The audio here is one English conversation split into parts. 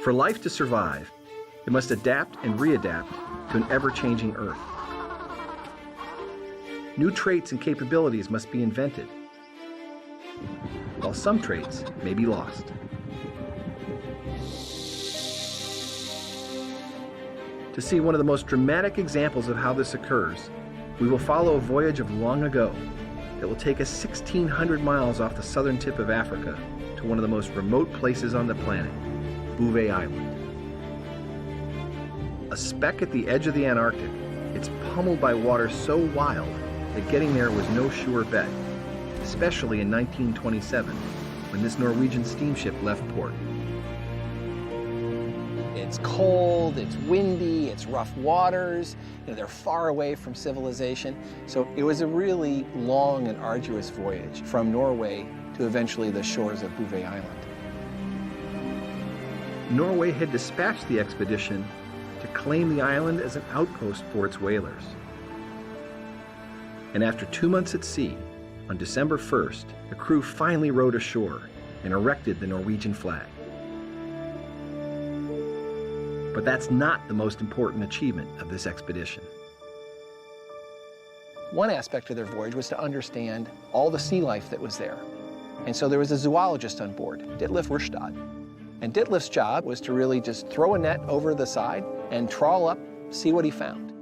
For life to survive, it must adapt and readapt to an ever-changing Earth. New traits and capabilities must be invented, while some traits may be lost. To see one of the most dramatic examples of how this occurs, we will follow a voyage of long ago that will take us 1,600 miles off the southern tip of Africa to one of the most remote places on the planet, Bouvet Island. A speck at the edge of the Antarctic, it's pummeled by water so wild that getting there was no sure bet, especially in 1927, when this Norwegian steamship left port. It's cold, it's windy, it's rough waters, they're far away from civilization. So it was a really long and arduous voyage from Norway to eventually the shores of Bouvet Island. Norway had dispatched the expedition to claim the island as an outpost for its whalers. And after 2 months at sea, on December 1st, the crew finally rowed ashore and erected the Norwegian flag. But that's not the most important achievement of this expedition. One aspect of their voyage was to understand all the sea life that was there. And so there was a zoologist on board, Ditlev Rustad. And Ditlev's job was to really just throw a net over the side and trawl up, see what he found.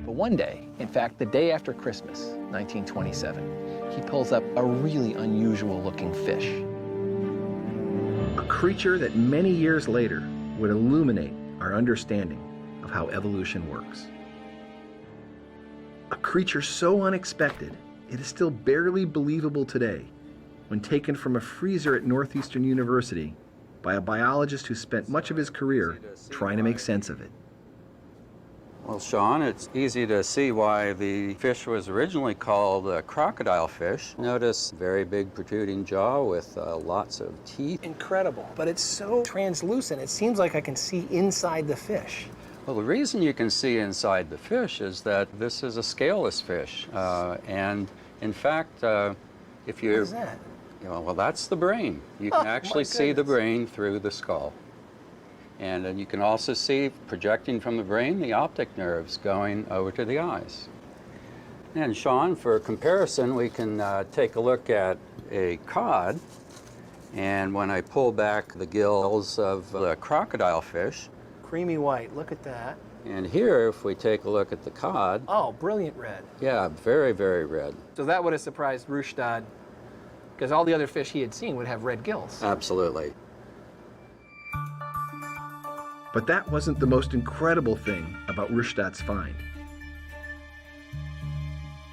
But one day, in fact, the day after Christmas, 1927, he pulls up a really unusual looking fish. A creature that many years later would illuminate our understanding of how evolution works. A creature so unexpected, it is still barely believable today when taken from a freezer at Northeastern University by a biologist who spent much of his career trying to make sense of it. Well, Sean, it's easy to see why the fish was originally called a crocodile fish. Notice very big protruding jaw with lots of teeth. Incredible, but it's so translucent. It seems like I can see inside the fish. Well, the reason you can see inside the fish is that this is a scaleless fish. And in fact, if you... What is that? Well, that's the brain. You can actually see the brain through the skull. And then you can also see, projecting from the brain, the optic nerves going over to the eyes. And Sean, for comparison, we can take a look at a cod. And when I pull back the gills of the crocodile fish. Creamy white, look at that. And here, if we take a look at the cod. Oh, brilliant red. Yeah, very, very red. So that would have surprised Rustad, because all the other fish he had seen would have red gills. Absolutely. But that wasn't the most incredible thing about Rustad's find.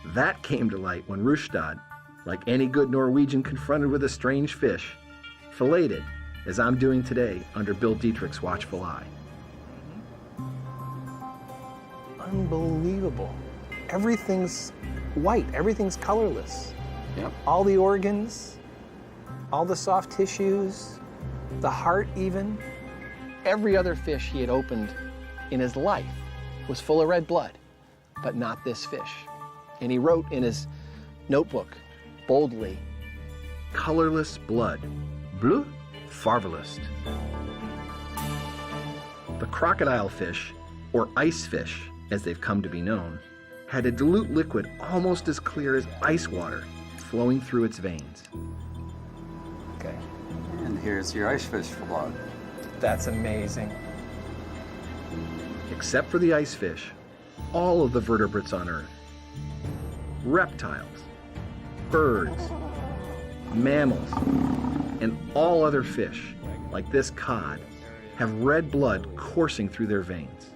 That came to light when Rustad, like any good Norwegian confronted with a strange fish, filleted, as I'm doing today under Bill Dietrich's watchful eye. Unbelievable. Everything's white, everything's colorless. Yep. All the organs, all the soft tissues, the heart even. Every other fish he had opened in his life was full of red blood, but not this fish. And he wrote in his notebook, boldly, colorless blood, bleu farvelist. The crocodile fish, or icefish, as they've come to be known, had a dilute liquid almost as clear as ice water flowing through its veins. Okay. And here's your icefish blood. That's amazing. Except for the icefish, all of the vertebrates on Earth, reptiles, birds, mammals, and all other fish, like this cod, have red blood coursing through their veins.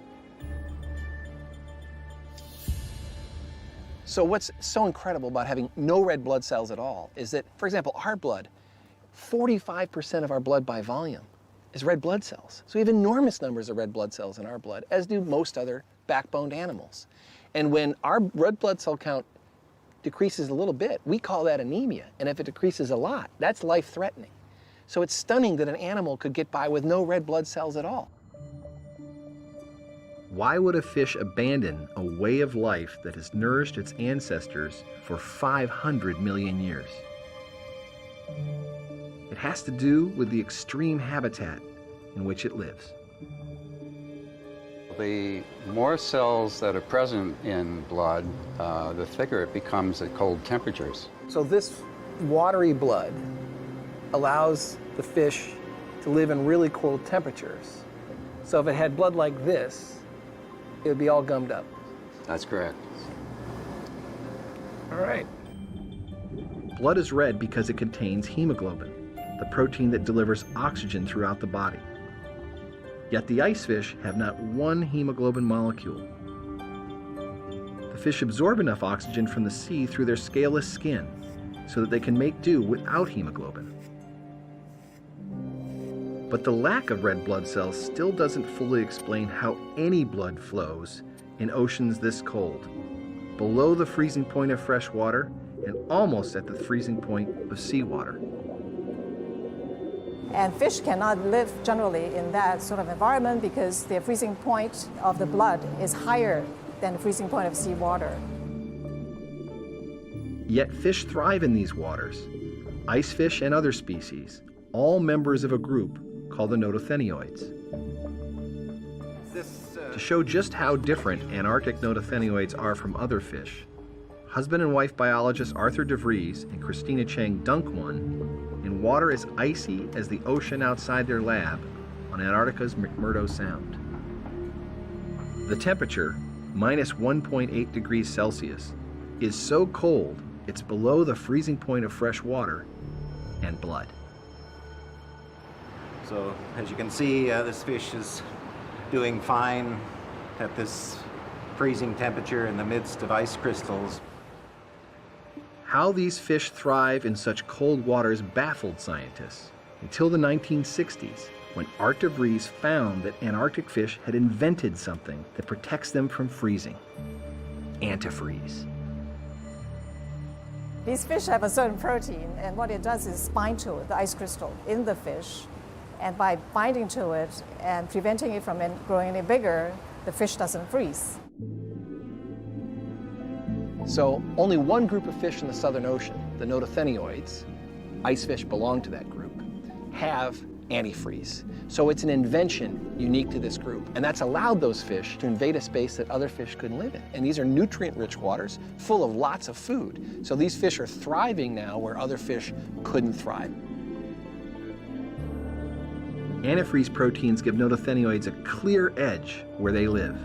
So what's so incredible about having no red blood cells at all is that, for example, our blood, 45% of our blood by volume is red blood cells. So we have enormous numbers of red blood cells in our blood, as do most other backboned animals. And when our red blood cell count decreases a little bit, we call that anemia. And if it decreases a lot, that's life-threatening. So it's stunning that an animal could get by with no red blood cells at all. Why would a fish abandon a way of life that has nourished its ancestors for 500 million years? It has to do with the extreme habitat in which it lives. The more cells that are present in blood, the thicker it becomes at cold temperatures. So this watery blood allows the fish to live in really cold temperatures. So if it had blood like this, it would be all gummed up. That's correct. All right. Blood is red because it contains hemoglobin, the protein that delivers oxygen throughout the body. Yet the icefish have not one hemoglobin molecule. The fish absorb enough oxygen from the sea through their scaleless skin so that they can make do without hemoglobin. But the lack of red blood cells still doesn't fully explain how any blood flows in oceans this cold, below the freezing point of fresh water and almost at the freezing point of seawater. And fish cannot live generally in that sort of environment because their freezing point of the blood is higher than the freezing point of seawater. Yet fish thrive in these waters. Icefish and other species, all members of a group called the notothenioids. To show just how different Antarctic notothenioids are from other fish, husband and wife biologists Arthur DeVries and Christina Chang dunk one in water as icy as the ocean outside their lab on Antarctica's McMurdo Sound. The temperature, minus 1.8 degrees Celsius, is so cold it's below the freezing point of fresh water and blood. So as you can see, this fish is doing fine at this freezing temperature in the midst of ice crystals. How these fish thrive in such cold waters baffled scientists until the 1960s, when Art de Vries found that Antarctic fish had invented something that protects them from freezing: antifreeze. These fish have a certain protein, and what it does is bind to the ice crystal in the fish. And by binding to it and preventing it from growing any bigger, the fish doesn't freeze. So only one group of fish in the Southern Ocean, the notothenioids, icefish belong to that group, have antifreeze. So it's an invention unique to this group. And that's allowed those fish to invade a space that other fish couldn't live in. And these are nutrient-rich waters full of lots of food. So these fish are thriving now where other fish couldn't thrive. Antifreeze proteins give notothenioids a clear edge where they live.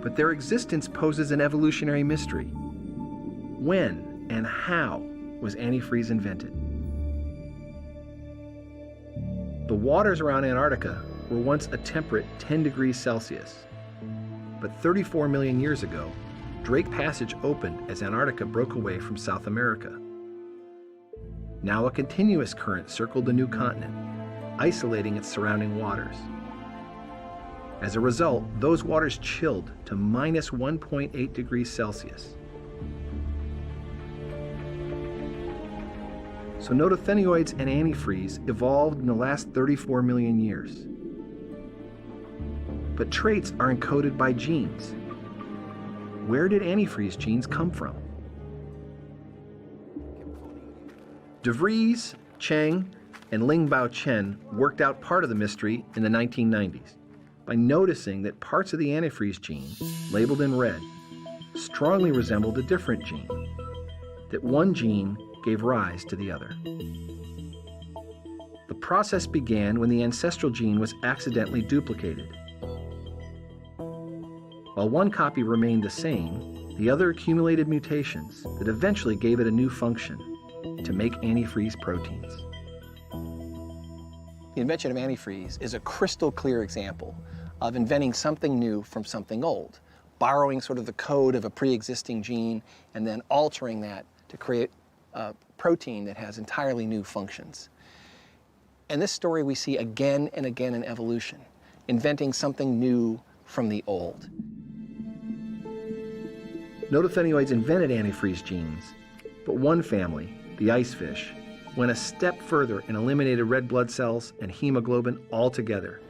But their existence poses an evolutionary mystery. When and how was antifreeze invented? The waters around Antarctica were once a temperate 10 degrees Celsius. But 34 million years ago, Drake Passage opened as Antarctica broke away from South America. Now a continuous current circled the new continent, isolating its surrounding waters. As a result, those waters chilled to minus 1.8 degrees Celsius. So notothenioids and antifreeze evolved in the last 34 million years. But traits are encoded by genes. Where did antifreeze genes come from? De Vries, Chang, and Lingbao Chen worked out part of the mystery in the 1990s by noticing that parts of the antifreeze gene, labeled in red, strongly resembled a different gene, that one gene gave rise to the other. The process began when the ancestral gene was accidentally duplicated. While one copy remained the same, the other accumulated mutations that eventually gave it a new function: to make antifreeze proteins. The invention of antifreeze is a crystal clear example of inventing something new from something old, borrowing sort of the code of a pre-existing gene and then altering that to create a protein that has entirely new functions. And this story we see again and again in evolution, inventing something new from the old. Notothenioids invented antifreeze genes, but one family, the icefish, went a step further and eliminated red blood cells and hemoglobin altogether.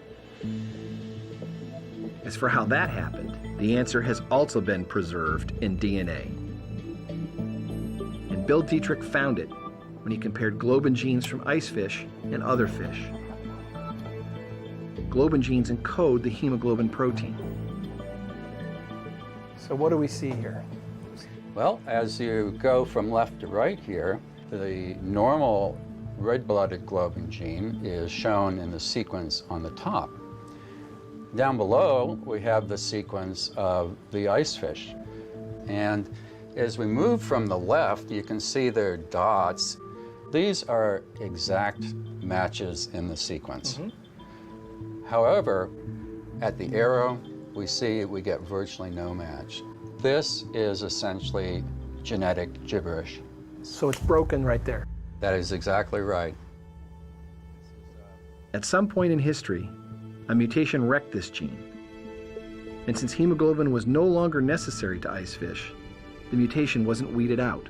As for how that happened, the answer has also been preserved in DNA. And Bill Dietrich found it when he compared globin genes from icefish and other fish. globin genes encode the hemoglobin protein. So what do we see here? Well, as you go from left to right here, the normal red-blooded globin gene is shown in the sequence on the top. Down below, we have the sequence of the icefish. And as we move from the left, you can see their dots. These are exact matches in the sequence. However, at the arrow, we see we get virtually no match. This is essentially genetic gibberish. So it's broken right there. That is exactly right. At some point in history, a mutation wrecked this gene. And since hemoglobin was no longer necessary to icefish, the mutation wasn't weeded out.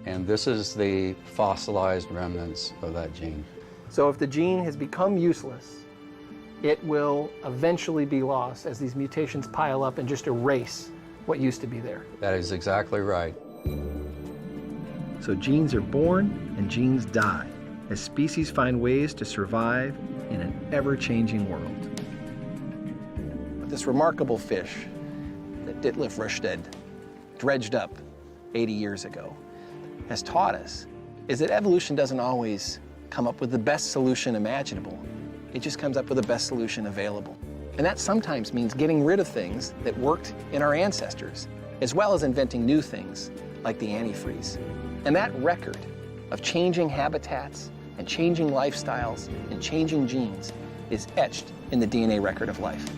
And this is the fossilized remnants of that gene. So if the gene has become useless, it will eventually be lost as these mutations pile up and just erase what used to be there. That is exactly right. So genes are born and genes die as species find ways to survive in an ever-changing world. But this remarkable fish that Ditlev Rösted dredged up 80 years ago has taught us is that evolution doesn't always come up with the best solution imaginable. It just comes up with the best solution available. And that sometimes means getting rid of things that worked in our ancestors, as well as inventing new things like the antifreeze. And that record of changing habitats and changing lifestyles and changing genes is etched in the DNA record of life.